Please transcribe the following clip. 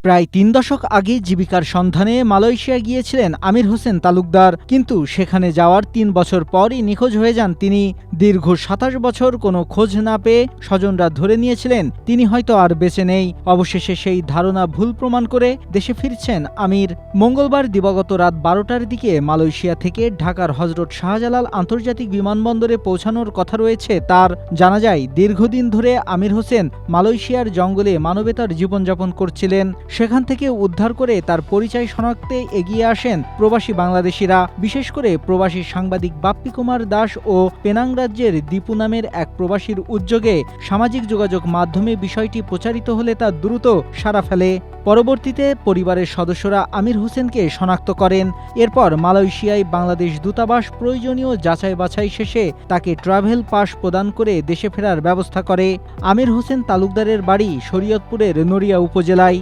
প্রায় ৩ দশক আগে জীবিকার সন্ধানে মালয়েশিয়া গিয়েছিলেন আমির হোসেন তালুকদার, কিন্তু সেখানে যাওয়ার ৩ বছর পরই নিখোঁজ হয়ে যান তিনি। দীর্ঘ ২৭ বছর কোনো খোঁজ না পেয়ে স্বজনরা ধরে নিয়েছিলেন তিনি হয়তো আর বেঁচে নেই। অবশেষে সেই ধারণা ভুল প্রমাণ করে দেশে ফিরছেন আমির। মঙ্গলবার দিবাগত রাত ১২টার দিকে মালয়েশিয়া থেকে ঢাকার হজরত শাহজালাল আন্তর্জাতিক বিমানবন্দরে পৌঁছানোর কথা রয়েছে তার। জানা যায়, দীর্ঘদিন ধরে আমির হোসেন মালয়েশিয়ার জঙ্গলে মানবেতর জীবনযাপন করছিলেন। সেখান থেকে উদ্ধার করে তার পরিচয় শনাক্তে এগিয়ে আসেন প্রবাসী বাংলাদেশিরা। বিশেষ করে প্রবাসী সাংবাদিক বাপ্পি কুমার দাস ও পেনাং রাজ্যের দীপু নামের এক প্রবাসীর উদ্যোগে সামাজিক যোগাযোগ মাধ্যমে বিষয়টি প্রচারিত হলে তা দ্রুত সাড়া ফেলে। পরবর্তীতে পরিবারের সদস্যরা আমির হোসেনকে শনাক্ত করেন। এরপর মালয়েশিয়ায় বাংলাদেশ দূতাবাস প্রয়োজনীয় যাচাই বাছাই শেষে তাকে ট্রাভেল পাস প্রদান করে দেশে ফেরার ব্যবস্থা করে। আমির হোসেন তালুকদারের বাড়ি শরীয়তপুরের নড়িয়া উপজেলায়।